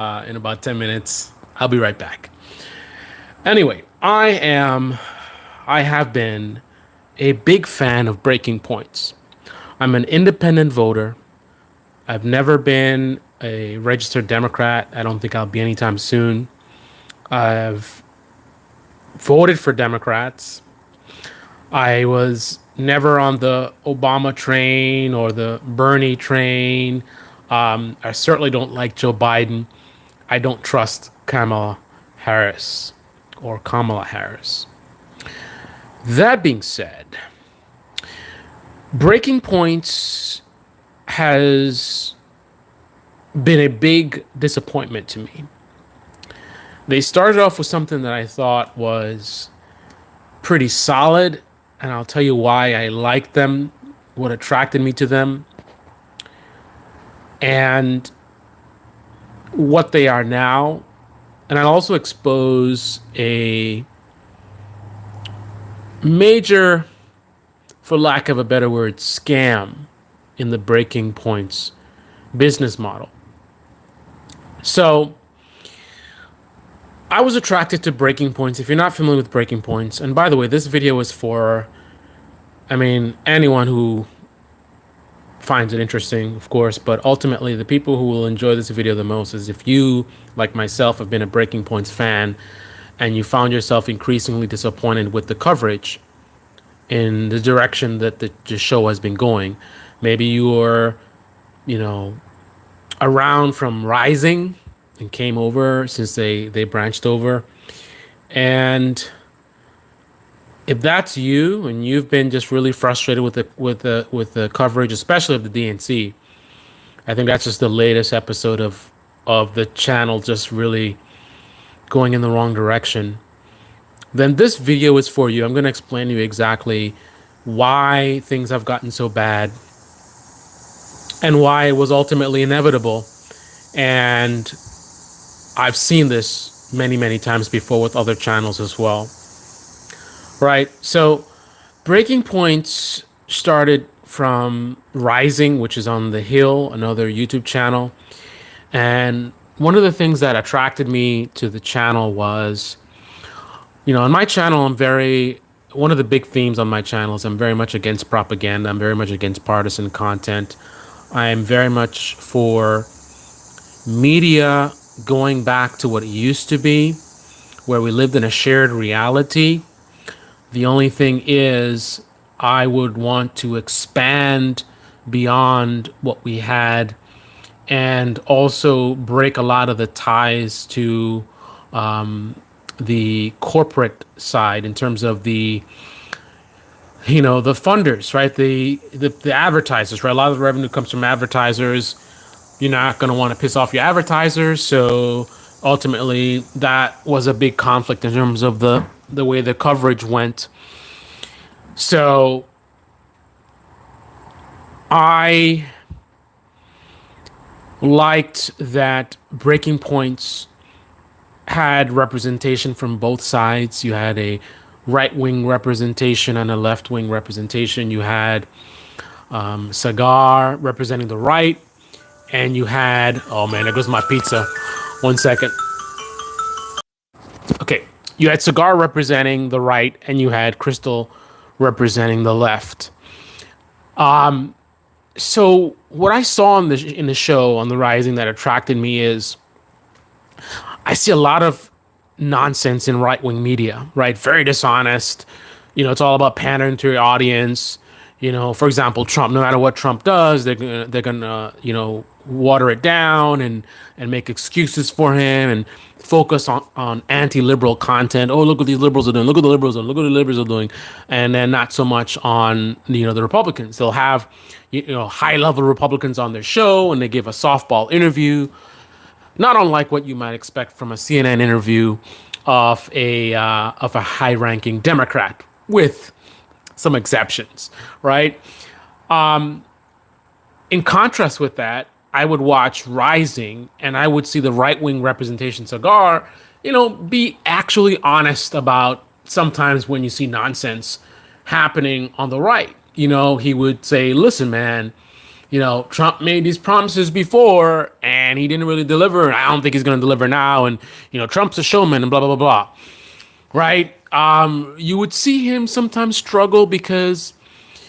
in about 10 minutes. I'll be right back. Anyway, I have been a big fan of breaking points. I'm an independent voter. I've never been a registered Democrat. I don't think I'll be anytime soon. I've voted for Democrats. I was never on the Obama train or the Bernie train. I certainly don't like Joe Biden. I don't trust Harris Kamala Harris. That being said, Breaking Points has been a big disappointment to me. They started off with something that I thought was pretty solid, and I'll tell you why I liked them, what attracted me to them, and what they are now. And I'll also expose a major, for lack of a better word, scam in the Breaking Points business model. So, I was attracted to Breaking Points. If you're not familiar with Breaking Points, and by the way, this video is for, anyone who finds it interesting, of course, but ultimately the people who will enjoy this video the most is if you, like myself, have been a Breaking Points fan and you found yourself increasingly disappointed with the coverage in the direction that the show has been going. Maybe you were, around from Rising and came over since they branched over. And if that's you and you've been just really frustrated with the coverage, especially of the DNC, I think that's just the latest episode of the channel just really going in the wrong direction. Then this video is for you. I'm going to explain to you exactly why things have gotten so bad and why it was ultimately inevitable. And I've seen this many, many times before with other channels as well. Right. So Breaking Points started from Rising, which is on The Hill, another YouTube channel. And one of the things that attracted me to the channel was, on my channel, one of the big themes on my channel is I'm very much against propaganda. I'm very much against partisan content. I'm very much for media going back to what it used to be, where we lived in a shared reality. The only thing is, I would want to expand beyond what we had and also break a lot of the ties to the corporate side in terms of the funders, right? The advertisers, right? A lot of the revenue comes from advertisers. You're not going to want to piss off your advertisers. So ultimately, that was a big conflict in terms of the way the coverage went. So I liked that Breaking Points had representation from both sides. You had a right-wing representation and a left-wing representation. You had Cigar representing the right, and you had, oh man, there goes my pizza. 1 second. Okay, you had Cigar representing the right, and you had Crystal representing the left. So what I saw in the show on The Rising that attracted me is I see a lot of nonsense in right-wing media, right? Very dishonest. It's all about pandering to your audience. For example, Trump, no matter what Trump does, they're gonna water it down and make excuses for him and focus on anti-liberal content. Oh, look what these liberals are doing. Look what the liberals are. Look what the liberals are doing. And then not so much on, the Republicans. They'll have, high-level Republicans on their show and they give a softball interview, not unlike what you might expect from a CNN interview of a high-ranking Democrat, with some exceptions, right? In contrast with that, I would watch Rising and I would see the right-wing representation Cigar, be actually honest about sometimes when you see nonsense happening on the right. He would say, listen, man, Trump made these promises before and he didn't really deliver. And I don't think he's going to deliver now. And, Trump's a showman and blah, blah, blah, blah. Right? You would see him sometimes struggle because,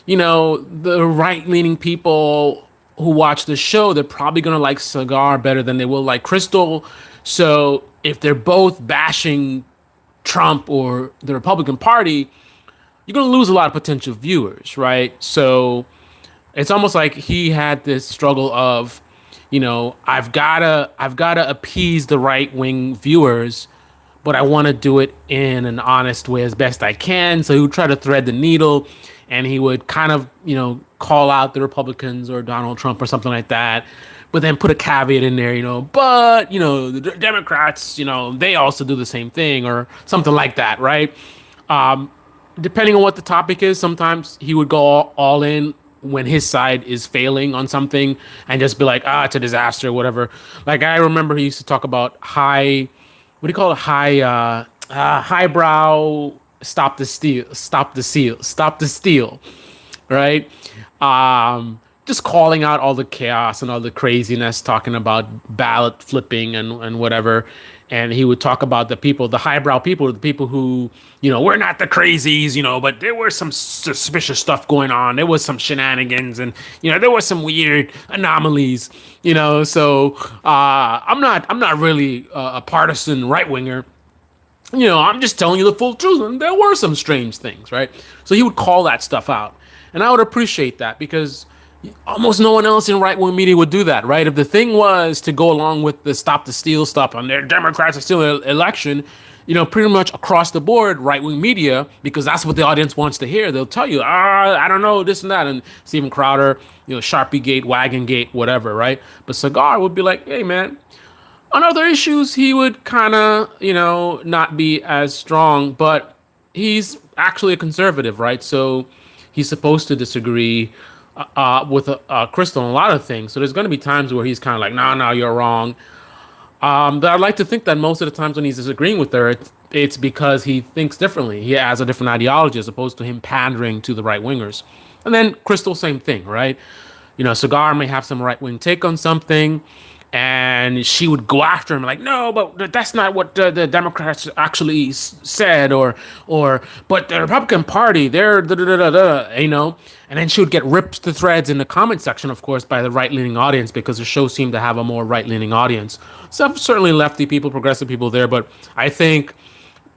the right leaning people who watch the show, they're probably going to like Cigar better than they will like Crystal. So if they're both bashing Trump or the Republican Party, you're going to lose a lot of potential viewers, right? So it's almost like he had this struggle of, I've gotta appease the right wing viewers, but I want to do it in an honest way as best I can. So he would try to thread the needle, and he would kind of, call out the Republicans or Donald Trump or something like that, but then put a caveat in there, but the Democrats, they also do the same thing or something like that, right? Depending on what the topic is, sometimes he would go all in when his side is failing on something and just be like, it's a disaster, whatever. Like I remember he used to talk about what do you call it? Highbrow, stop the steal, right? Just calling out all the chaos and all the craziness, talking about ballot flipping and whatever. And he would talk about the highbrow people, the people who, we're not the crazies, but there was some suspicious stuff going on. There was some shenanigans and, there was some weird anomalies, So I'm not really a partisan right winger. I'm just telling you the full truth. And there were some strange things, right? So he would call that stuff out. And I would appreciate that because almost no one else in right wing media would do that, right? If the thing was to go along with the stop the steal stuff on their Democrats are still election, pretty much across the board, right wing media, because that's what the audience wants to hear. They'll tell you, I don't know, this and that. And Stephen Crowder, Sharpie Gate, Wagon Gate, whatever, right? But Cigar would be like, hey, man, on other issues, he would kind of, not be as strong, but he's actually a conservative, right? So he's supposed to disagree with Crystal on a lot of things. So there's going to be times where he's kind of like, no, you're wrong. But I'd like to think that most of the times when he's disagreeing with her, it's because he thinks differently. He has a different ideology as opposed to him pandering to the right wingers. And then Crystal, same thing, right? Cigar may have some right wing take on something, and she would go after him like, no, but that's not what the Democrats actually said, or but the Republican Party, they're da, da, da, da, da, and then she would get ripped to threads in the comment section, of course, by the right leaning audience because the show seemed to have a more right leaning audience. Some certainly lefty people, progressive people there, but I think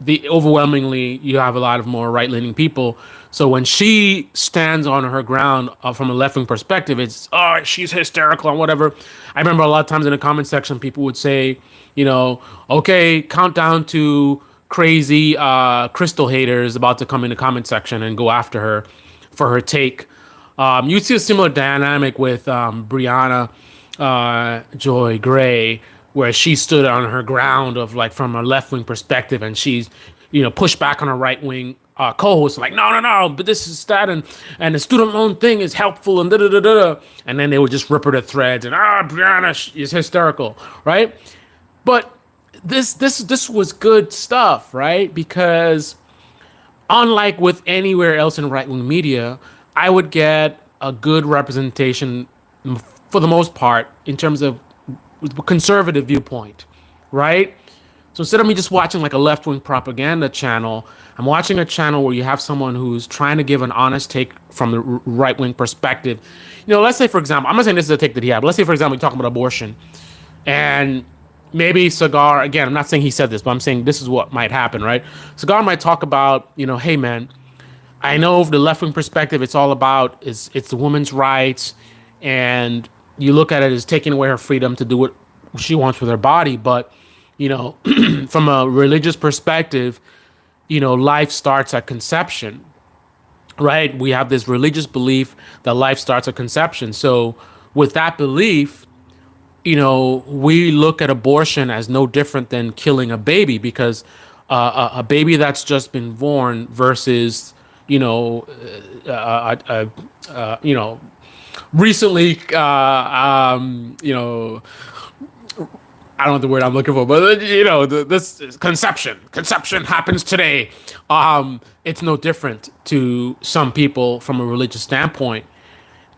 the overwhelmingly you have a lot of more right leaning people. So when she stands on her ground from a left wing perspective, it's she's hysterical and whatever. I remember a lot of times in the comment section, people would say, okay, countdown to crazy Crystal haters about to come in the comment section and go after her for her take. You'd see a similar dynamic with Brianna Joy Gray, where she stood on her ground of like from a left wing perspective, and she's pushed back on her right wing co-host like no, but this is that, and the student loan thing is helpful and da da da da, and then they would just rip her to threads and Brianna is hysterical, right? But this was good stuff, right? Because unlike with anywhere else in right wing media, I would get a good representation for the most part in terms of conservative viewpoint, right? So instead of me just watching like a left wing propaganda channel, I'm watching a channel where you have someone who's trying to give an honest take from the right wing perspective. Let's say, for example, I'm not saying this is a take that he had, but let's say, for example, we're talking about abortion. And maybe Cigar, again, I'm not saying he said this, but I'm saying this is what might happen, right? Cigar might talk about, hey, man, I know from the left wing perspective, it's all about it's the woman's rights, and you look at it as taking away her freedom to do what she wants with her body. But, from a religious perspective, life starts at conception, right? We have this religious belief that life starts at conception. So with that belief, we look at abortion as no different than killing a baby because a baby that's just been born versus, recently, I don't know the word I'm looking for, but this conception happens today. It's no different to some people from a religious standpoint.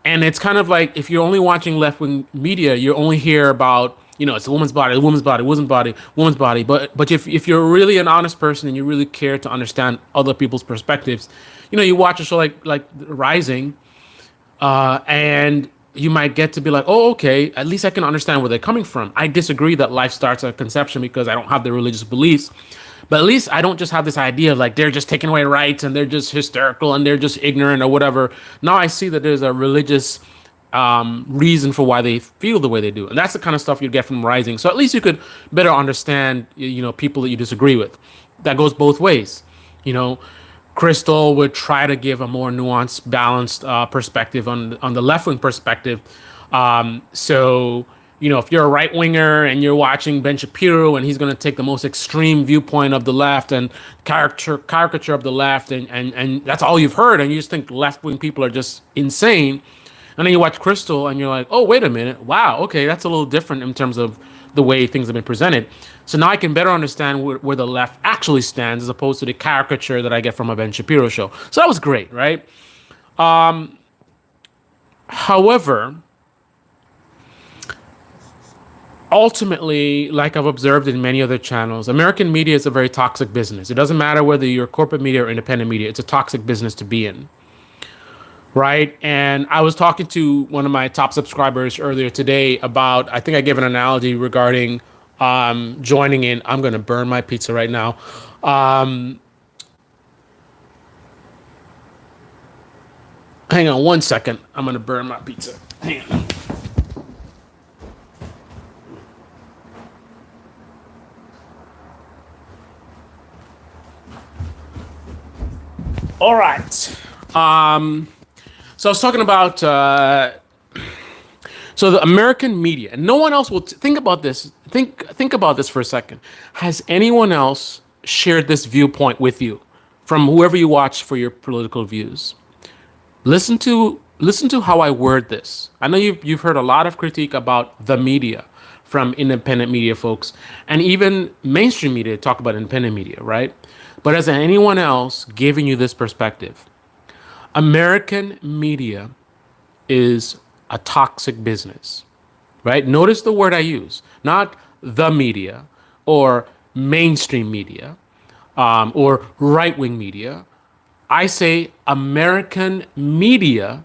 And it's kind of like if you're only watching left wing media, you only hear about, it's a woman's body, a woman's body, woman's body, woman's body. But if you're really an honest person and you really care to understand other people's perspectives, you watch a show like Rising, and you might get to be like, oh, okay, at least I can understand where they're coming from. I disagree that life starts at conception because I don't have the religious beliefs. But at least I don't just have this idea of like they're just taking away rights and they're just hysterical and they're just ignorant or whatever. Now I see that there's a religious reason for why they feel the way they do. And that's the kind of stuff you get from Rising. So at least you could better understand, people that you disagree with. That goes both ways. You know, Crystal would try to give a more nuanced, balanced perspective on the left wing perspective. So if you're a right winger and you're watching Ben Shapiro and he's going to take the most extreme viewpoint of the left and caricature of the left, and that's all you've heard, and you just think left wing people are just insane. And then you watch Crystal and you're like, oh, wait a minute. Wow. Okay. That's a little different in terms of the way things have been presented. So now I can better understand where the left actually stands as opposed to the caricature that I get from a Ben Shapiro show. So that was great, right? However, ultimately, like I've observed in many other channels, American media is a very toxic business. It doesn't matter whether you're corporate media or independent media. It's a toxic business to be in. Right. And I was talking to one of my top subscribers earlier today about, I think I gave an analogy regarding joining in. I'm going to burn my pizza right now. Hang on 1 second. I'm going to burn my pizza. Hang on. All right. So I was talking about so the American media, and no one else will think about this. Think about this for a second. Has anyone else shared this viewpoint with you from whoever you watch for your political views? Listen to how I word this. I know you've heard a lot of critique about the media from independent media folks, and even mainstream media talk about independent media, right? But has anyone else giving you this perspective? American media is a toxic business, right? Notice the word I use, not the media or mainstream media or right wing media. I say American media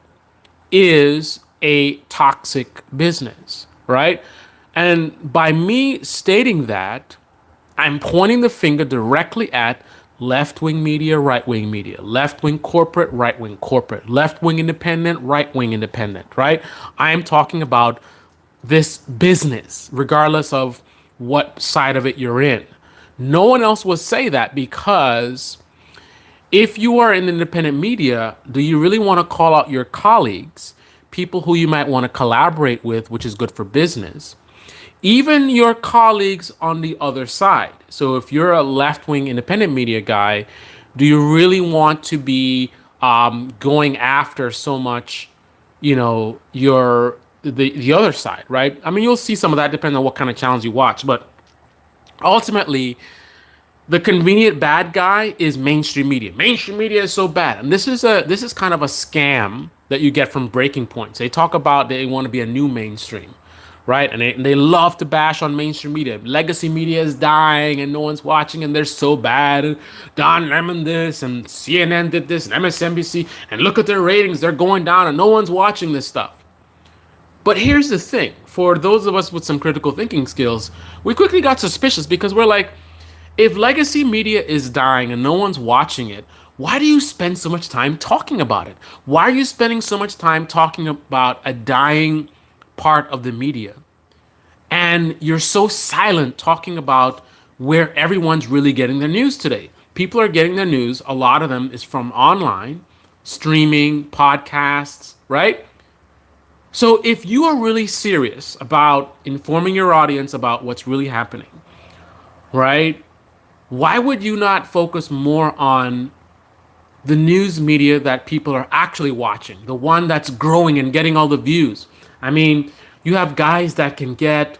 is a toxic business, right? And by me stating that, I'm pointing the finger directly at left wing media, right wing media, left wing corporate, right wing corporate, left wing independent, right wing independent, right? I am talking about this business, regardless of what side of it you're in. No one else will say that because if you are in independent media, do you really want to call out your colleagues, people who you might want to collaborate with, which is good for business? Even your colleagues on the other side. So if you're a left-wing independent media guy, do you really want to be going after so much, your the other side, right? I mean, you'll see some of that depending on what kind of channels you watch, but ultimately, the convenient bad guy is mainstream media. Mainstream media is so bad, and this is kind of a scam that you get from breaking points. They talk about they want to be a new mainstream, right? And they love to bash on mainstream media. Legacy media is dying and no one's watching and they're so bad. And Don Lemon this and CNN did this and MSNBC and look at their ratings. They're going down and no one's watching this stuff. But here's the thing. For those of us with some critical thinking skills, we quickly got suspicious because we're like, if legacy media is dying and no one's watching it, why do you spend so much time talking about it? Why are you spending so much time talking about a dying part of the media? And you're so silent talking about where everyone's really getting their news today. People are getting their news, a lot of them is from online, streaming, podcasts, right? So if you are really serious about informing your audience about what's really happening, right? Why would you not focus more on the news media that people are actually watching, the one that's growing and getting all the views? I mean, you have guys that can get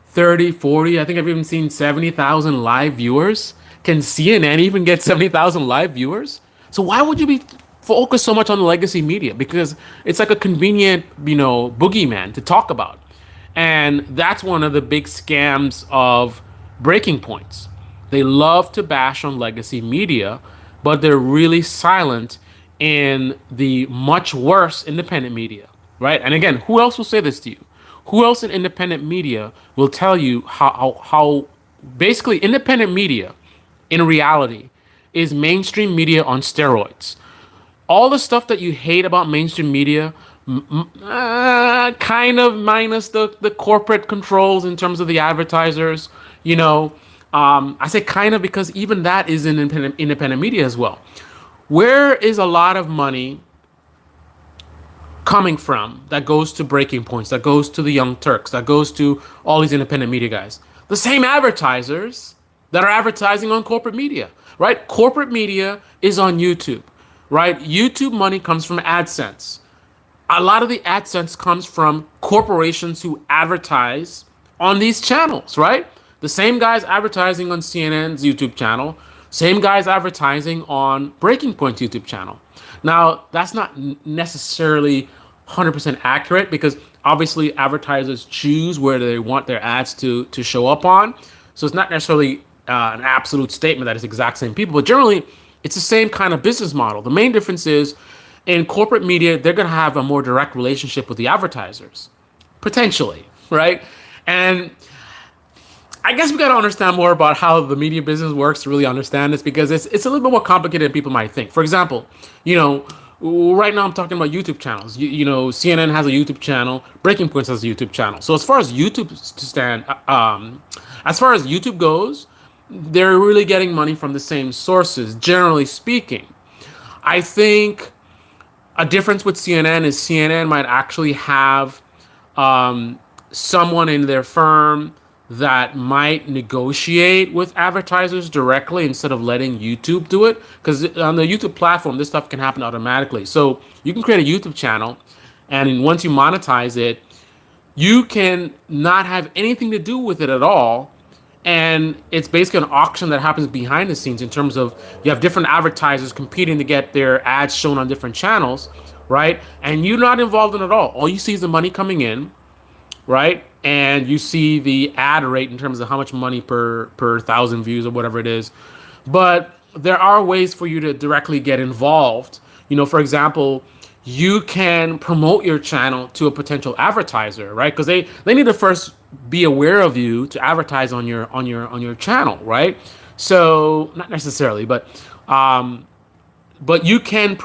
30, 40, I think I've even seen 70,000 live viewers. Can CNN even get 70,000 live viewers? So why would you be focus so much on the legacy media because it's like a convenient, boogeyman to talk about. And that's one of the big scams of breaking points. They love to bash on legacy media, but they're really silent in the much worse independent media, right? And again, who else will say this to you? Who else in independent media will tell you how basically independent media in reality is mainstream media on steroids? All the stuff that you hate about mainstream media, kind of minus the corporate controls in terms of the advertisers, you know. I say kind of because even that is in independent media as well. Where is a lot of money coming from that goes to breaking points, that goes to the Young Turks, that goes to all these independent media guys? The same advertisers that are advertising on corporate media, right? Corporate media is on YouTube, right? YouTube money comes from AdSense. A lot of the AdSense comes from corporations who advertise on these channels, right? The same guys advertising on CNN's YouTube channel, same guys advertising on Breaking Point's YouTube channel. Now, that's not necessarily 100% accurate because obviously advertisers choose where they want their ads to show up on. So it's not necessarily an absolute statement that it's exact same people, but generally it's the same kind of business model. The main difference is in corporate media, they're going to have a more direct relationship with the advertisers, potentially, right? And I guess we got to understand more about how the media business works to really understand this because it's a little bit more complicated than people might think. For example, right now I'm talking about YouTube channels. CNN has a YouTube channel, Breaking Points has a YouTube channel. So as far as as far as YouTube goes, they're really getting money from the same sources, generally speaking. I think a difference with CNN is CNN might actually have someone in their firm that might negotiate with advertisers directly instead of letting YouTube do it. Because on the YouTube platform, this stuff can happen automatically. So you can create a YouTube channel, and once you monetize it, you can not have anything to do with it at all. And it's basically an auction that happens behind the scenes in terms of you have different advertisers competing to get their ads shown on different channels, right? And you're not involved in it at all. All you see is the money coming in, right? And you see the ad rate in terms of how much money per thousand views or whatever it is. But there are ways for you to directly get involved. For example, you can promote your channel to a potential advertiser, right? Because they need to first be aware of you to advertise on your channel, right? So not necessarily, but you can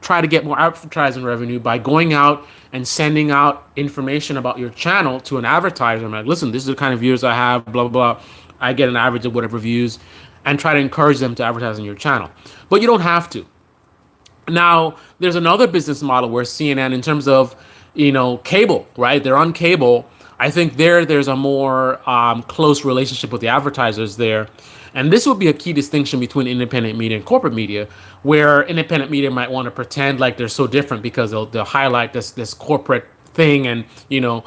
try to get more advertising revenue by going out and sending out information about your channel to an advertiser. I'm like, listen, this is the kind of views I have, blah, blah, blah. I get an average of whatever views, and try to encourage them to advertise on your channel. But you don't have to. Now, there's another business model where CNN, in terms of, cable, right? They're on cable. I think there's a more close relationship with the advertisers there. And this would be a key distinction between independent media and corporate media, where independent media might want to pretend like they're so different because they'll highlight this corporate thing, and the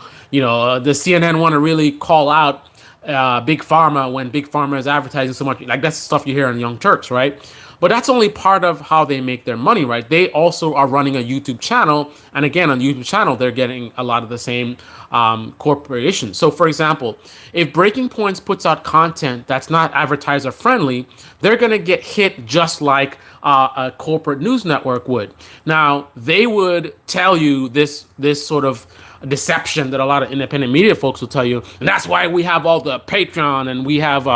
CNN want to really call out Big Pharma when Big Pharma is advertising so much. Like that's stuff you hear in Young Turks, right? But that's only part of how they make their money, right? They also are running a YouTube channel. And again, on the YouTube channel, they're getting a lot of the same corporations. So for example, if Breaking Points puts out content that's not advertiser friendly, they're going to get hit just like a corporate news network would. Now, they would tell you this sort of deception that a lot of independent media folks will tell you, and that's why we have all the Patreon and we have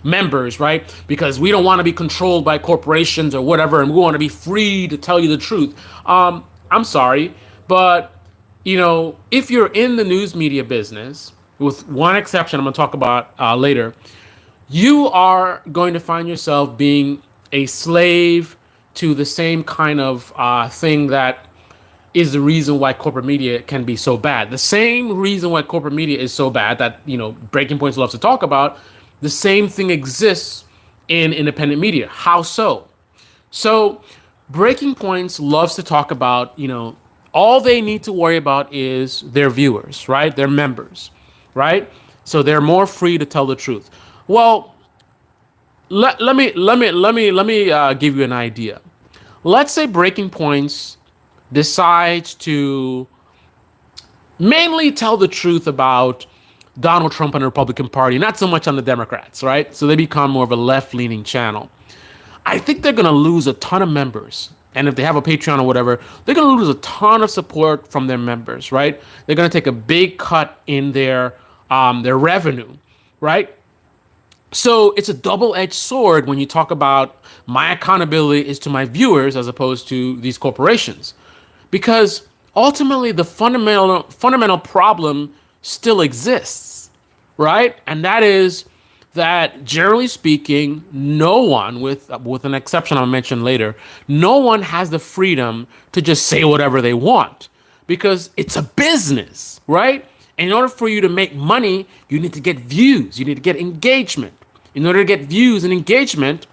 members, right? Because we don't want to be controlled by corporations or whatever, and we want to be free to tell you the truth. I'm sorry, but if you're in the news media business, with one exception I'm going to talk about later, you are going to find yourself being a slave to the same kind of thing that is the reason why corporate media can be so bad. The same reason why corporate media is so bad that, Breaking Points loves to talk about, the same thing exists in independent media. How so? So Breaking Points loves to talk about, all they need to worry about is their viewers, right? Their members, right? So they're more free to tell the truth. Well, let me give you an idea. let's say Breaking Points decides to mainly tell the truth about Donald Trump and the Republican Party, not so much on the Democrats, right? So they become more of a left-leaning channel. I think they're going to lose a ton of members. And if they have a Patreon or whatever, they're going to lose a ton of support from their members, right? They're going to take a big cut in their revenue, right? So it's a double-edged sword when you talk about my accountability is to my viewers as opposed to these corporations, because ultimately the fundamental problem still exists, right? And that is that generally speaking, no one, with an exception I'll mention later, no one has the freedom to just say whatever they want because it's a business, right? And in order for you to make money, you need to get views, you need to get engagement. In order to get views and engagement,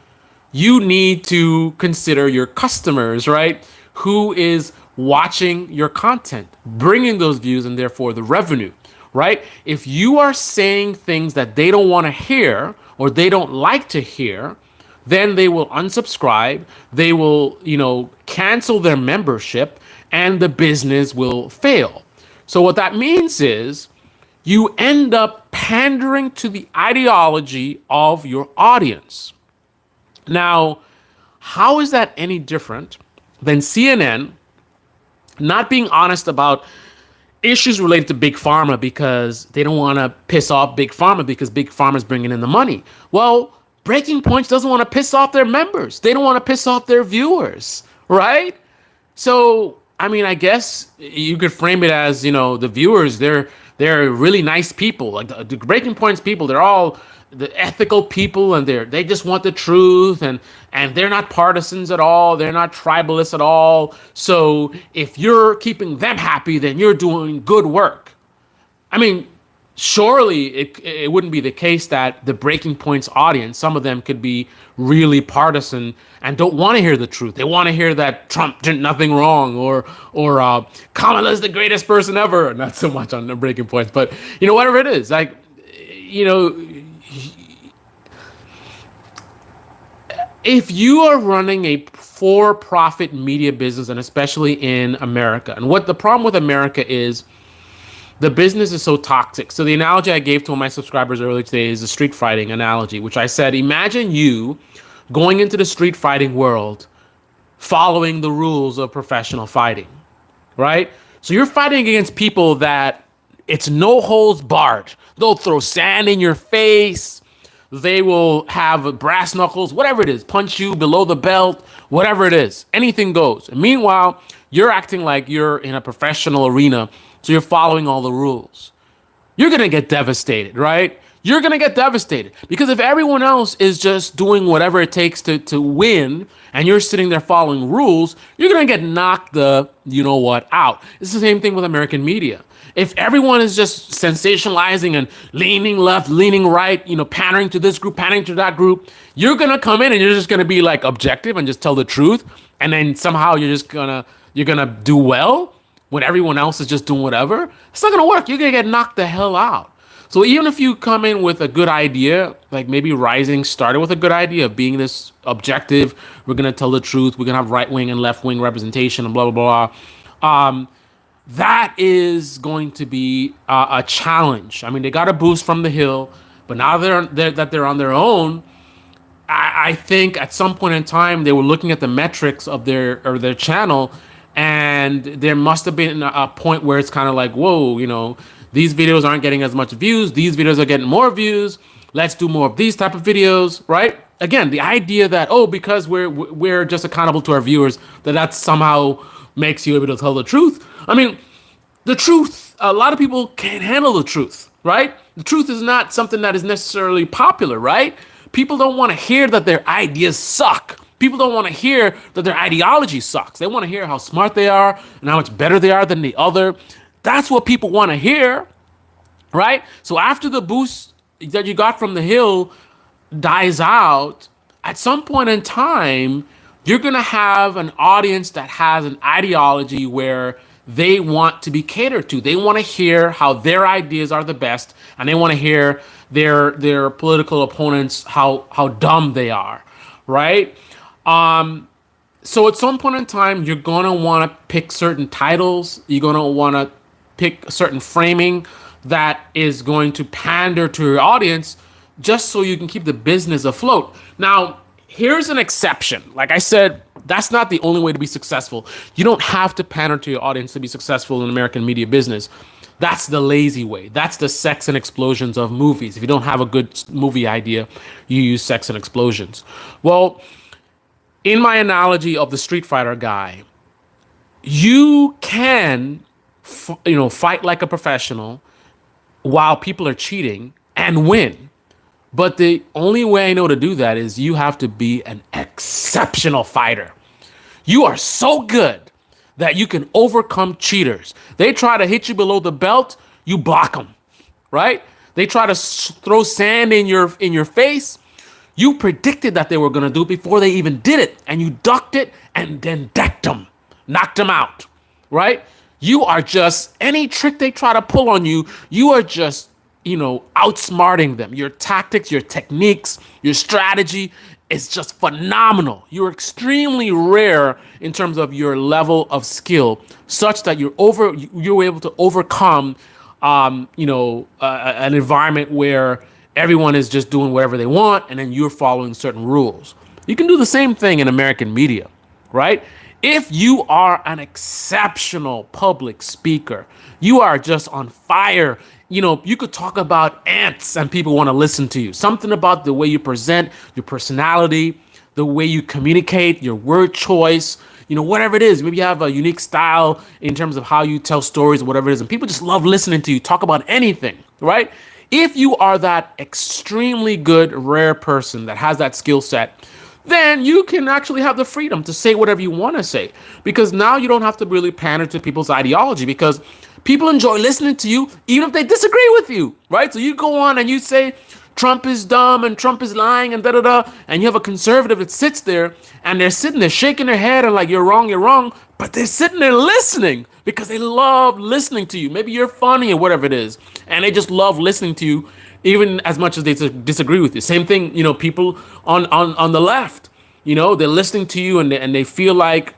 you need to consider your customers, right? Who is watching your content, bringing those views and therefore the revenue, right? If you are saying things that they don't want to hear or they don't like to hear, then they will unsubscribe, they will, cancel their membership, and the business will fail. So what that means is you end up pandering to the ideology of your audience. Now, how is that any different than CNN not being honest about issues related to big pharma because they don't want to piss off big pharma because big pharma is bringing in the money? Well, Breaking Points doesn't want to piss off their members. They don't want to piss off their viewers, right? So, I mean, I guess you could frame it as, the viewers, they're really nice people. Like the Breaking Points people, they're all the ethical people, and they just want the truth, and they're not partisans at all. They're not tribalists at all. So if you're keeping them happy, then you're doing good work. I mean, surely it wouldn't be the case that the Breaking Points audience, some of them could be really partisan and don't want to hear the truth. They want to hear that Trump did nothing wrong, or Kamala's the greatest person ever. Not so much on the Breaking Points, but whatever it is, like, if you are running a for-profit media business, and especially in America, and what the problem with America is, the business is so toxic. So the analogy I gave to one of my subscribers earlier today is a street fighting analogy, which I said, imagine you going into the street fighting world following the rules of professional fighting, right? So you're fighting against people that it's no holds barred. They'll throw sand in your face. They will have brass knuckles, whatever it is, punch you below the belt, whatever it is, anything goes. And meanwhile, you're acting like you're in a professional arena, so you're following all the rules. You're going to get devastated, right? You're going to get devastated because if everyone else is just doing whatever it takes to win and you're sitting there following rules, you're going to get knocked the out. It's the same thing with American media. If everyone is just sensationalizing and leaning left, leaning right, pandering to this group, pandering to that group, you're going to come in and you're just going to be like objective and just tell the truth. And then somehow you're going to do well when everyone else is just doing whatever. It's not going to work. You're going to get knocked the hell out. So even if you come in with a good idea, like maybe Rising started with a good idea of being this objective, we're going to tell the truth, we're going to have right wing and left wing representation and blah, blah, blah. That is going to be a challenge. I mean, they got a boost from the Hill, but now they're on their own. I think at some point in time they were looking at the metrics of their channel, and there must have been a point where it's kind of like, whoa, these videos aren't getting as much views. These videos are getting more views. Let's do more of these type of videos, right? Again, the idea that, because we're just accountable to our viewers, that somehow makes you able to tell the truth. I mean, the truth, a lot of people can't handle the truth, right? The truth is not something that is necessarily popular, right? People don't want to hear that their ideas suck. People don't want to hear that their ideology sucks. They want to hear how smart they are and how much better they are than the other. That's what people want to hear, right? So after the boost that you got from the Hill dies out, at some point in time, you're going to have an audience that has an ideology where they want to be catered to. They want to hear how their ideas are the best, and they want to hear their political opponents how dumb they are, right? So at some point in time, you're gonna want to pick certain titles. You're gonna want to pick certain framing that is going to pander to your audience, just so you can keep the business afloat. Now, here's an exception. Like I said, that's not the only way to be successful. You don't have to pander to your audience to be successful in American media business. That's the lazy way. That's the sex and explosions of movies. If you don't have a good movie idea, you use sex and explosions. Well, in my analogy of the Street Fighter guy, you can, fight like a professional while people are cheating and win. But the only way I know to do that is you have to be an exceptional fighter. You are so good that you can overcome cheaters. They try to hit you below the belt, you block them, right? They try to throw sand in your face. You predicted that they were going to do it before they even did it, and you ducked it and then decked them, knocked them out, right? You are just, any trick they try to pull on you, you are just, outsmarting them. Your tactics, your techniques, your strategy is just phenomenal. You're extremely rare in terms of your level of skill, such that you're able to overcome, an environment where everyone is just doing whatever they want, and then you're following certain rules. You can do the same thing in American media, right? If you are an exceptional public speaker, you are just on fire. You could talk about ants and people want to listen to you. Something about the way you present, your personality, the way you communicate, your word choice, whatever it is. Maybe you have a unique style in terms of how you tell stories or whatever it is. And people just love listening to you talk about anything, right? If you are that extremely good, rare person that has that skill set, then you can actually have the freedom to say whatever you want to say. Because now you don't have to really pander to people's ideology, because people enjoy listening to you even if they disagree with you, right? So you go on and you say Trump is dumb and Trump is lying and da-da-da, and you have a conservative that sits there and they're sitting there shaking their head and like, you're wrong, but they're sitting there listening because they love listening to you. Maybe you're funny or whatever it is, and they just love listening to you even as much as they disagree with you. Same thing, people on the left, they're listening to you and they feel like,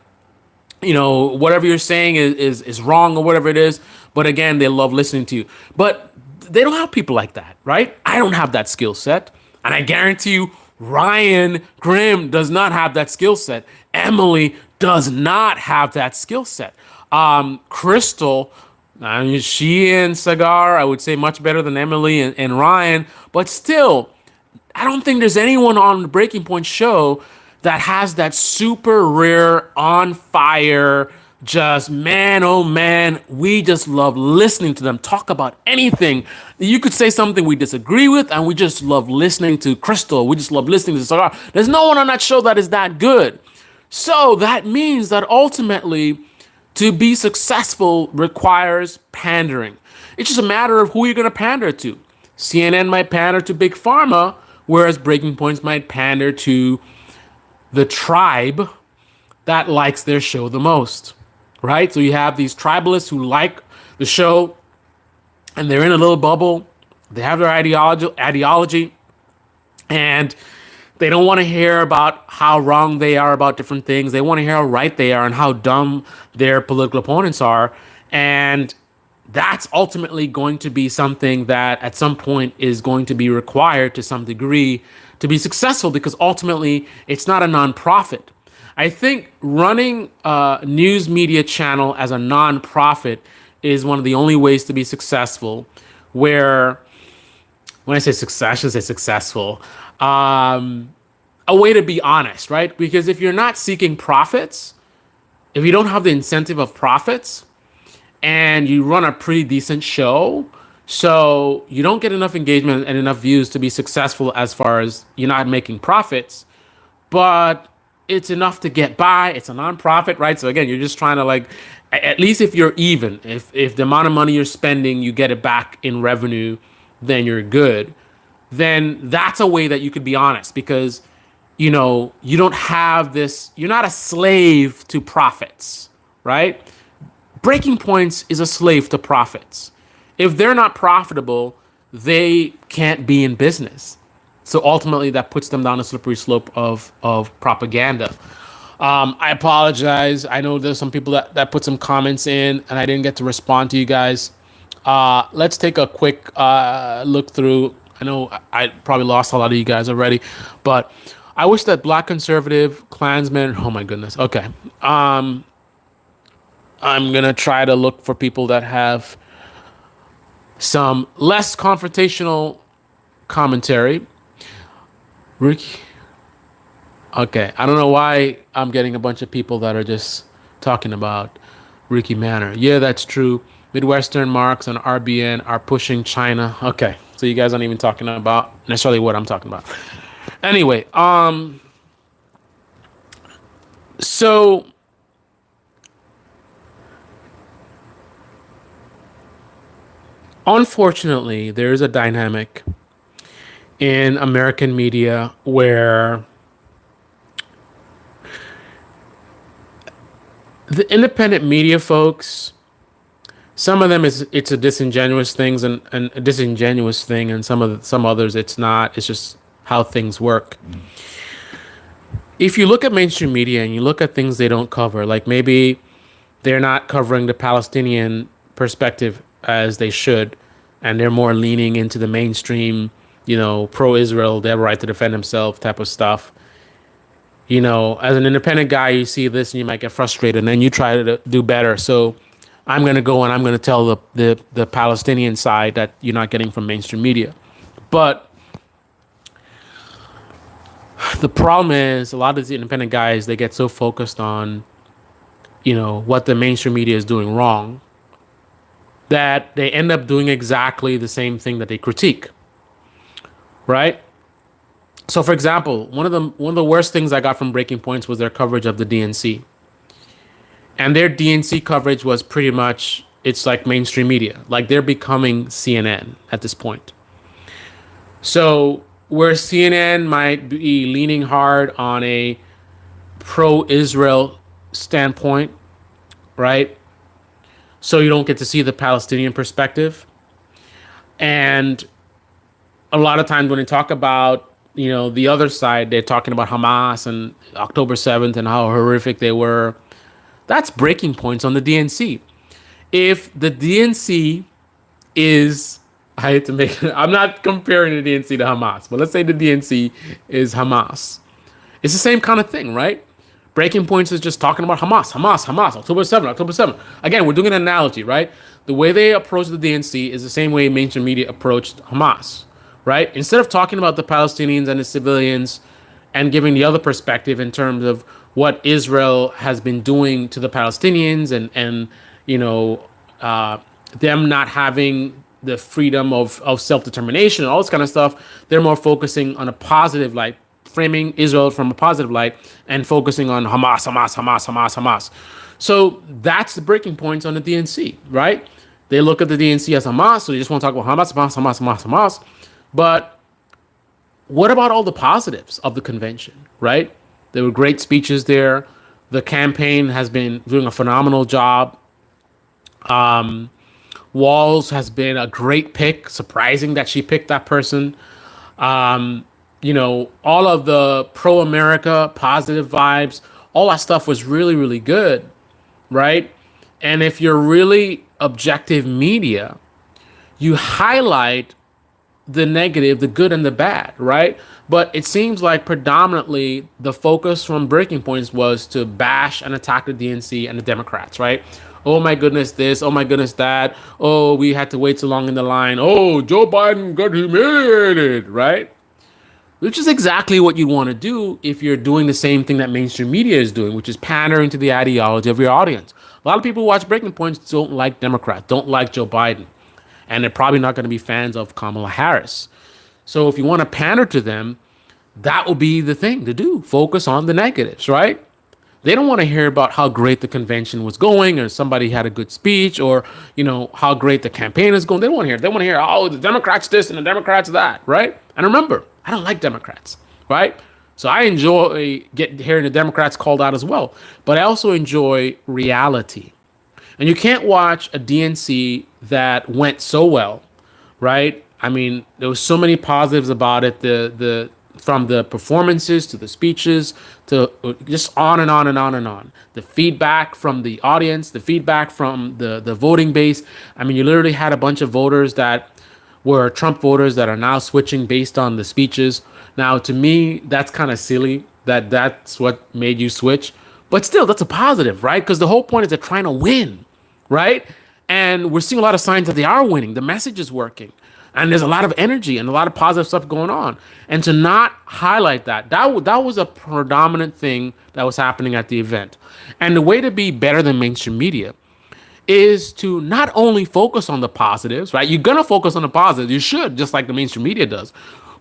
whatever you're saying is wrong or whatever it is. But again, they love listening to you. But they don't have people like that, right? I don't have that skill set. And I guarantee you, Ryan Grimm does not have that skill set. Emily does not have that skill set. Crystal, she and Sagar, I would say much better than Emily and Ryan. But still, I don't think there's anyone on the Breaking Point show that has that super rare, on fire, just man, oh man, we just love listening to them talk about anything. You could say something we disagree with, and we just love listening to Crystal. We just love listening to Sagar. There's no one on that show that is that good. So that means that ultimately, to be successful requires pandering. It's just a matter of who you're going to pander to. CNN might pander to Big Pharma, whereas Breaking Points might pander to the tribe that likes their show the most, right? So you have these tribalists who like the show, and they're in a little bubble. They have their ideology, and they don't want to hear about how wrong they are about different things. They want to hear how right they are and how dumb their political opponents are. And that's ultimately going to be something that at some point is going to be required to some degree to be successful, because ultimately it's not a nonprofit. I think running a news media channel as a nonprofit is one of the only ways to be successful, where, when I say success, I should say successful, a way to be honest, right? Because if you're not seeking profits, if you don't have the incentive of profits, and you run a pretty decent show, so you don't get enough engagement and enough views to be successful as far as you're not making profits, but it's enough to get by. It's a nonprofit, right? So again, you're just trying to, like, at least if you're even, if the amount of money you're spending, you get it back in revenue, then you're good. Then that's a way that you could be honest, because, you don't have this, you're not a slave to profits, right? Breaking Points is a slave to profits. If they're not profitable, they can't be in business. So ultimately, that puts them down a slippery slope of propaganda. I apologize. I know there's some people that put some comments in and I didn't get to respond to you guys. Let's take a quick look through. I know I probably lost a lot of you guys already, but I wish that Black conservative Klansmen. Oh my goodness. Okay. I'm gonna try to look for people that have some less confrontational commentary. Ricky. Okay, I don't know why I'm getting a bunch of people that are just talking about Ricky Manor. Yeah, that's true. Midwestern marks and RBN are pushing China. Okay, so you guys aren't even talking about necessarily what I'm talking about. Anyway, so unfortunately, there is a dynamic in American media where the independent media folks, some of them is it's a disingenuous things and a disingenuous thing, and some others it's not. It's just how things work. If you look at mainstream media and you look at things they don't cover, like maybe they're not covering the Palestinian perspective as they should, and they're more leaning into the mainstream, pro-Israel, they have a right to defend himself type of stuff. As an independent guy, you see this and you might get frustrated, and then you try to do better. So I'm going to go and I'm going to tell the Palestinian side that you're not getting from mainstream media. But the problem is a lot of these independent guys, they get so focused on, what the mainstream media is doing wrong that they end up doing exactly the same thing that they critique, right? So, for example, one of the worst things I got from Breaking Points was their coverage of the DNC, and their DNC coverage was pretty much it's like mainstream media, like they're becoming CNN at this point. So, where CNN might be leaning hard on a pro-Israel standpoint, right? So you don't get to see the Palestinian perspective, and a lot of times when they talk about the other side, they're talking about Hamas and October 7th and how horrific they were. That's breaking points on the DNC. If the DNC is, I hate to make I'm not comparing the DNC to Hamas, but let's say the DNC is Hamas. It's the same kind of thing, right? Breaking Points is just talking about Hamas, October 7th, October 7th. Again, we're doing an analogy, right? The way they approach the DNC is the same way mainstream media approached Hamas, right? Instead of talking about the Palestinians and the civilians and giving the other perspective in terms of what Israel has been doing to the Palestinians and them not having the freedom of self-determination and all this kind of stuff, they're more focusing on a positive light, framing Israel from a positive light and focusing on Hamas. So that's the breaking points on the DNC, right? They look at the DNC as Hamas, so they just want to talk about Hamas. But what about all the positives of the convention, right? There were great speeches there. The campaign has been doing a phenomenal job. Walls has been a great pick. Surprising that she picked that person. All of the pro-America positive vibes, all that stuff was really, really good, right? And if you're really objective media, you highlight the negative, the good and the bad, right? But it seems like predominantly the focus from Breaking Points was to bash and attack the DNC and the Democrats, right? Oh my goodness, this. Oh my goodness, that. Oh, we had to wait too long in the line. Oh, Joe Biden got humiliated, right? Which is exactly what you want to do if you're doing the same thing that mainstream media is doing, which is pandering to the ideology of your audience. A lot of people who watch Breaking Points don't like Democrats, don't like Joe Biden, and they're probably not going to be fans of Kamala Harris. So if you want to pander to them, that will be the thing to do. Focus on the negatives, right? They don't want to hear about how great the convention was going or somebody had a good speech or, how great the campaign is going. They don't want to hear. They want to hear, oh, the Democrats this and the Democrats that, right? And remember, I don't like Democrats, right? So I enjoy hearing the Democrats called out as well. But I also enjoy reality. And you can't watch a DNC that went so well, right? I mean, there was so many positives about it. The from the performances to the speeches to just on and on and on and on. The feedback from the audience, the feedback from the voting base. I mean, you literally had a bunch of voters that were Trump voters that are now switching based on the speeches. Now, to me, that's kind of silly that that's what made you switch. But still, that's a positive, right? Because the whole point is they're trying to win, right? And we're seeing a lot of signs that they are winning. The message is working. And there's a lot of energy and a lot of positive stuff going on. And to not highlight that was a predominant thing that was happening at the event. And the way to be better than mainstream media is to not only focus on the positives, right? You're going to focus on the positives. You should, just like the mainstream media does.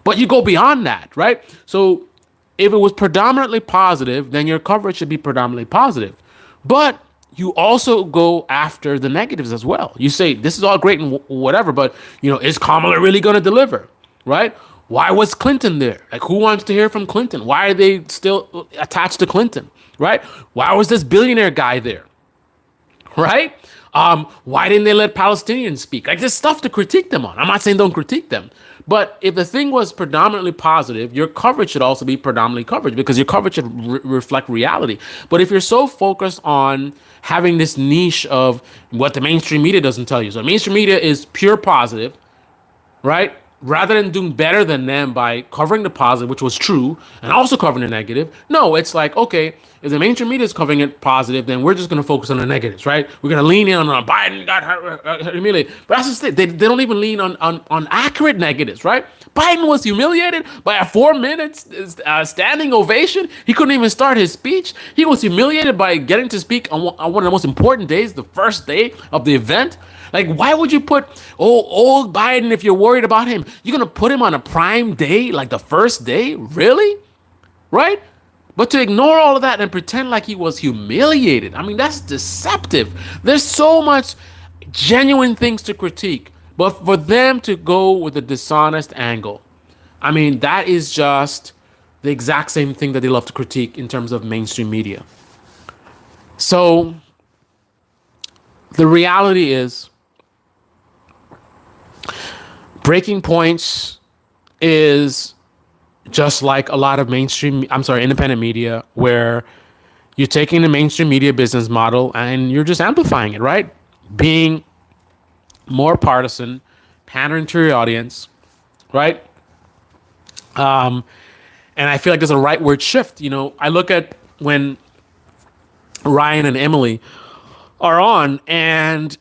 But you go beyond that, right? So if it was predominantly positive, then your coverage should be predominantly positive. But you also go after the negatives as well. You say, this is all great and whatever, but, is Kamala really going to deliver, right? Why was Clinton there? Like, who wants to hear from Clinton? Why are they still attached to Clinton, right? Why was this billionaire guy there, right? Why didn't they let Palestinians speak? Like, there's stuff to critique them on. I'm not saying don't critique them. But if the thing was predominantly positive, your coverage should also be predominantly coverage because your coverage should reflect reality. But if you're so focused on having this niche of what the mainstream media doesn't tell you, so mainstream media is pure positive, right? Rather than doing better than them by covering the positive, which was true, and also covering the negative. No, it's like, okay, if the mainstream media is covering it positive, then we're just going to focus on the negatives, right? We're going to lean in on Biden got humiliated. But that's just it. They don't even lean on accurate negatives, right? Biden was humiliated by a 4 minutes standing ovation. He couldn't even start his speech. He was humiliated by getting to speak on one of the most important days, the first day of the event. Like, why would you put old Biden if you're worried about him? You're going to put him on a prime day, like the first day? Really? Right? But to ignore all of that and pretend like he was humiliated, I mean, that's deceptive. There's so much genuine things to critique. But for them to go with a dishonest angle, I mean, that is just the exact same thing that they love to critique in terms of mainstream media. So the reality is, Breaking Points is just like a lot of independent media, where you're taking the mainstream media business model and you're just amplifying it, right? Being more partisan, pandering to your audience, right? And I feel like there's a rightward shift. I look at when Ryan and Emily are on, and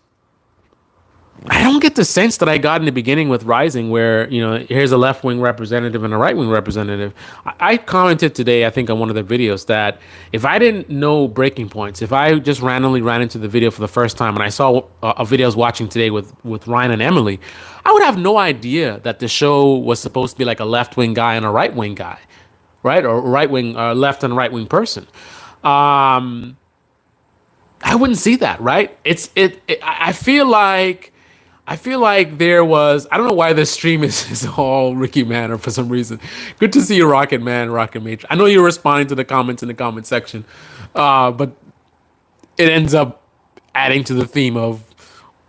I don't get the sense that I got in the beginning with Rising, where, here's a left-wing representative and a right-wing representative. I commented today, I think on one of the videos, that if I didn't know Breaking Points, if I just randomly ran into the video for the first time and I saw a video I was watching today with Ryan and Emily, I would have no idea that the show was supposed to be like a left-wing guy and a right-wing guy, right? Or right-wing, left and right-wing person. I wouldn't see that, right? I feel like there was, I don't know why this stream is all Ricky Manor for some reason. Good to see you, Rocket Man, Rocket Major. I know you're responding to the comments in the comment section, but it ends up adding to the theme of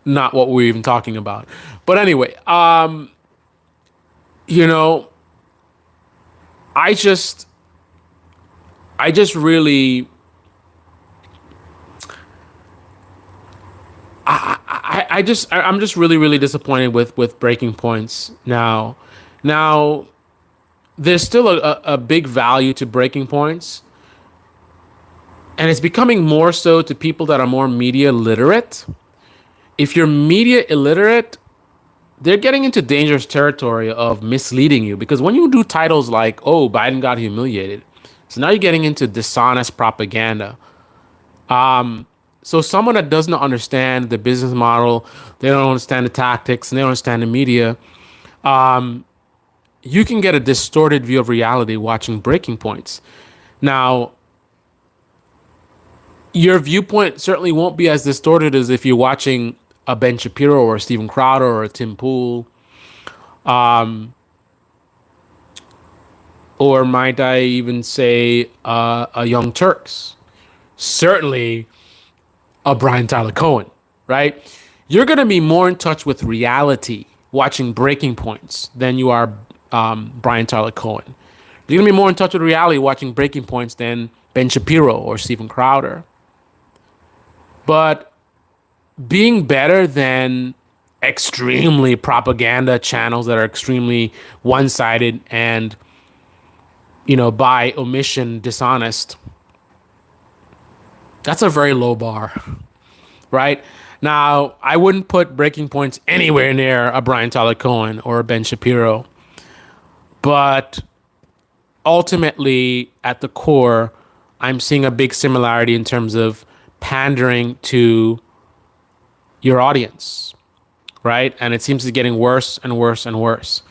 not what we're even talking about. But anyway, I just really, I'm just really, really disappointed with Breaking Points now. Now, there's still a big value to Breaking Points, and it's becoming more so to people that are more media literate. If you're media illiterate, they're getting into dangerous territory of misleading you, because when you do titles like, oh, Biden got humiliated, so now you're getting into dishonest propaganda. So someone that doesn't understand the business model, they don't understand the tactics, and they don't understand the media, you can get a distorted view of reality watching Breaking Points. Now, your viewpoint certainly won't be as distorted as if you're watching a Ben Shapiro or a Steven Crowder or a Tim Pool, or might I even say a Young Turks. Certainly a Brian Tyler Cohen, right? You're going to be more in touch with reality watching Breaking Points than you are Brian Tyler Cohen. You're gonna be more in touch with reality watching Breaking Points than Ben Shapiro or Steven Crowder. But being better than extremely propaganda channels that are extremely one-sided and, by omission dishonest, that's a very low bar, right? Now, I wouldn't put Breaking Points anywhere near a Brian Tyler Cohen or a Ben Shapiro, but ultimately, at the core, I'm seeing a big similarity in terms of pandering to your audience, right? And it seems to be getting worse and worse and worse.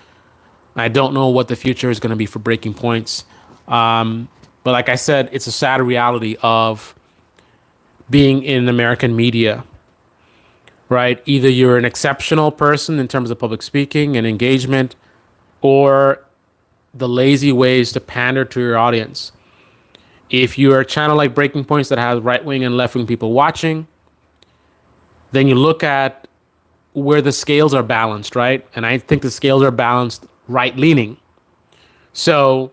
I don't know what the future is going to be for Breaking Points. But like I said, it's a sad reality of being in American media, right? Either you're an exceptional person in terms of public speaking and engagement, or the lazy ways to pander to your audience. If you're a channel like Breaking Points that has right wing and left wing people watching, then you look at where the scales are balanced, right? And I think the scales are balanced right leaning. So,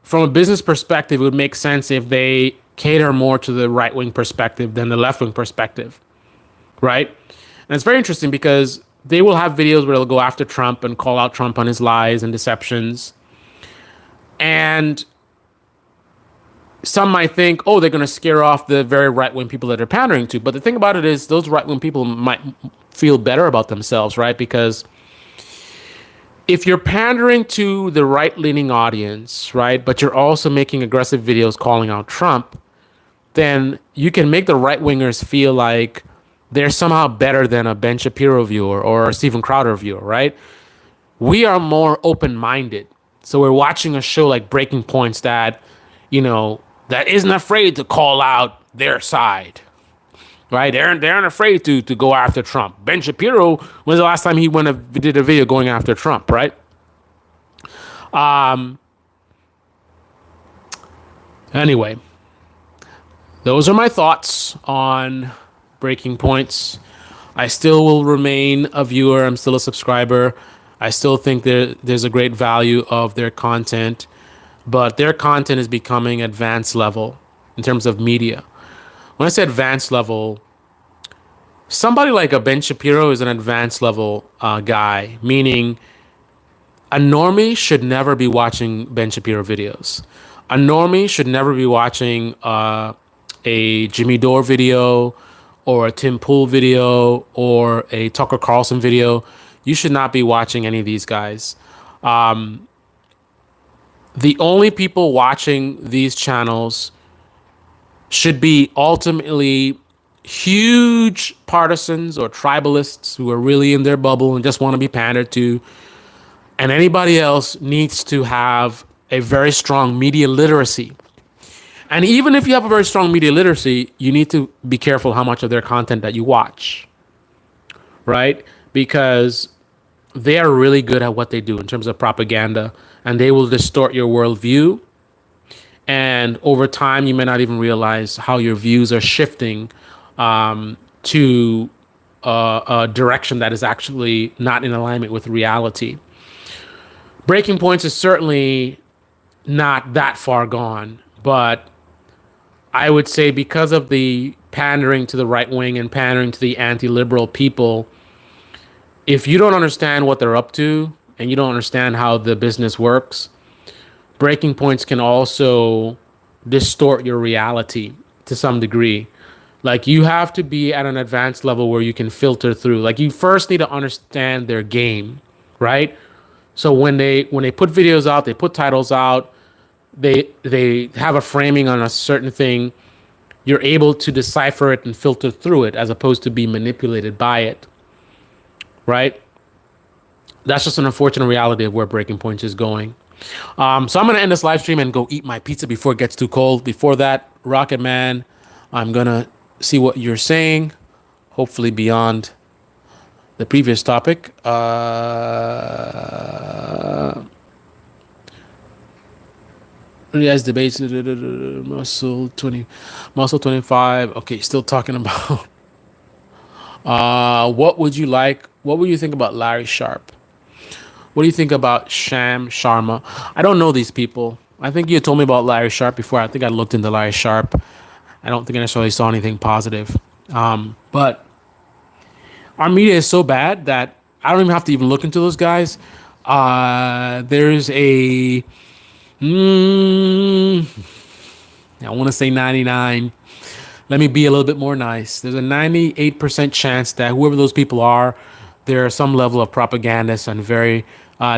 from a business perspective, it would make sense if they cater more to the right wing perspective than the left wing perspective, right? And it's very interesting because they will have videos where they'll go after Trump and call out Trump on his lies and deceptions. And some might think, oh, they're going to scare off the very right wing people that they're pandering to. But the thing about it is, those right wing people might feel better about themselves, right? Because if you're pandering to the right leaning audience, right, but you're also making aggressive videos calling out Trump, then you can make the right wingers feel like they're somehow better than a Ben Shapiro viewer or a Steven Crowder viewer, right? We are more open minded. So we're watching a show like Breaking Points that isn't afraid to call out their side, right? They aren't afraid to go after Trump. Ben Shapiro, when's the last time he did a video going after Trump, right? Anyway, those are my thoughts on Breaking Points. I still will remain a viewer. I'm still a subscriber. I still think there's a great value of their content, but their content is becoming advanced level in terms of media. When I say advanced level, somebody like a Ben Shapiro is an advanced level guy, meaning a normie should never be watching Ben Shapiro videos. A normie should never be watching a Jimmy Dore video or a Tim Pool video or a Tucker Carlson video. You should not be watching any of these guys. The only people watching these channels should be ultimately huge partisans or tribalists who are really in their bubble and just want to be pandered to. And anybody else needs to have a very strong media literacy. And even if you have a very strong media literacy, you need to be careful how much of their content that you watch, right? Because they are really good at what they do in terms of propaganda, and they will distort your worldview. And over time, you may not even realize how your views are shifting to a direction that is actually not in alignment with reality. Breaking Points is certainly not that far gone, but I would say because of the pandering to the right wing and pandering to the anti-liberal people, if you don't understand what they're up to and you don't understand how the business works, Breaking Points can also distort your reality to some degree. Like, you have to be at an advanced level where you can filter through. Like, you first need to understand their game, right? So when they put videos out, they put titles out, they have a framing on a certain thing, you're able to decipher it and filter through it as opposed to be manipulated by it, right? That's just an unfortunate reality of where Breaking Points is going. So I'm going to end this live stream and go eat my pizza before it gets too cold. Before that, Rocket Man, I'm going to see what you're saying, hopefully beyond the previous topic. Yes, debates, muscle 25. Okay, still talking about what would you think about Larry Sharpe? What do you think about Sham Sharma? I don't know these people. I think you told me about Larry Sharp before. I think I looked into Larry Sharp. I don't think I necessarily saw anything positive. But our media is so bad that I don't even have to even look into those guys. There's a, mm, I want to say 99. Let me be a little bit more nice. There's a 98% chance that whoever those people are, they're some level of propagandist and very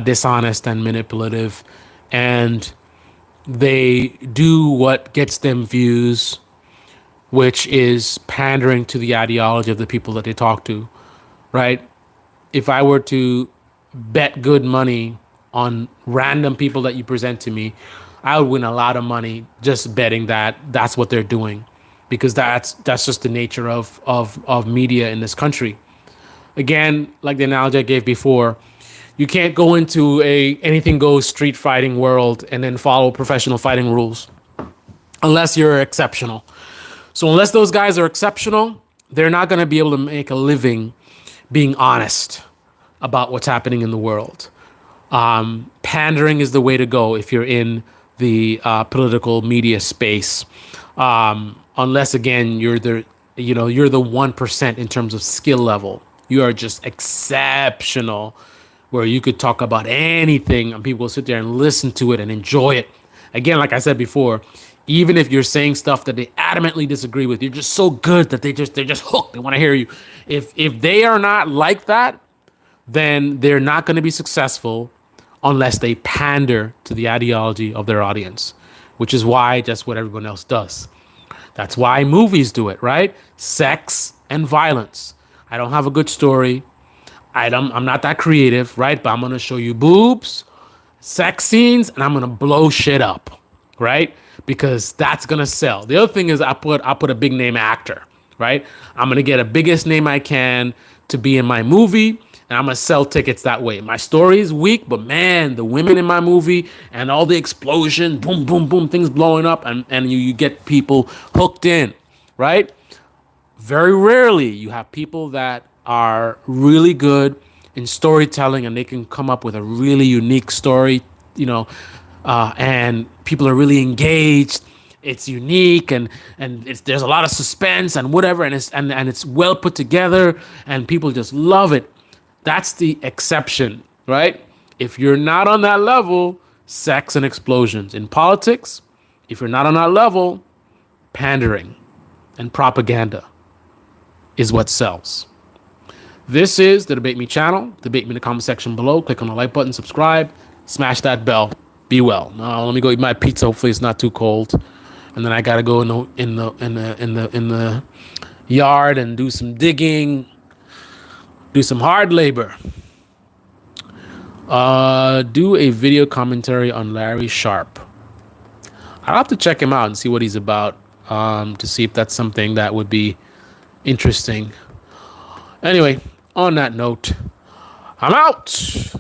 dishonest and manipulative. And they do what gets them views, which is pandering to the ideology of the people that they talk to, right? If I were to bet good money on random people that you present to me, I would win a lot of money just betting that that's what they're doing, because that's just the nature of media in this country. Again, like the analogy I gave before, you can't go into a anything goes street fighting world and then follow professional fighting rules unless you're exceptional. So unless those guys are exceptional, they're not going to be able to make a living being honest about what's happening in the world. Pandering is the way to go if you're in the political media space. Unless again you're the 1% in terms of skill level. You are just exceptional, where you could talk about anything and people will sit there and listen to it and enjoy it. Again, like I said before, even if you're saying stuff that they adamantly disagree with, you're just so good that they're just hooked. They want to hear you. If they are not like that, then they're not going to be successful unless they pander to the ideology of their audience, which is why that's what everyone else does. That's why movies do it, right? Sex and violence. I don't have a good story. I'm not that creative, right? But I'm going to show you boobs, sex scenes, and I'm going to blow shit up, right? Because that's going to sell. The other thing is I put a big name actor, right? I'm going to get a biggest name I can to be in my movie, and I'm going to sell tickets that way. My story is weak, but man, the women in my movie and all the explosion, boom, boom, boom, things blowing up, and you get people hooked in, right? Very rarely you have people that are really good in storytelling and they can come up with a really unique story, and people are really engaged. It's unique and there's a lot of suspense and whatever, and it's well put together and people just love it. That's the exception, right? If you're not on that level, sex and explosions. In politics, if you're not on that level, pandering and propaganda is what sells. This is the Debate Me channel. Debate me in the comment section below. Click on the like button, subscribe, smash that bell. Be well. Now let me go eat my pizza. Hopefully it's not too cold. And then I gotta go in the yard and do some digging, do some hard labor. Do a video commentary on Larry Sharp. I'll have to check him out and see what he's about, to see if that's something that would be interesting. Anyway, on that note, I'm out.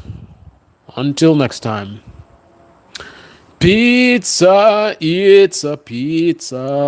Until next time. Pizza, it's a pizza.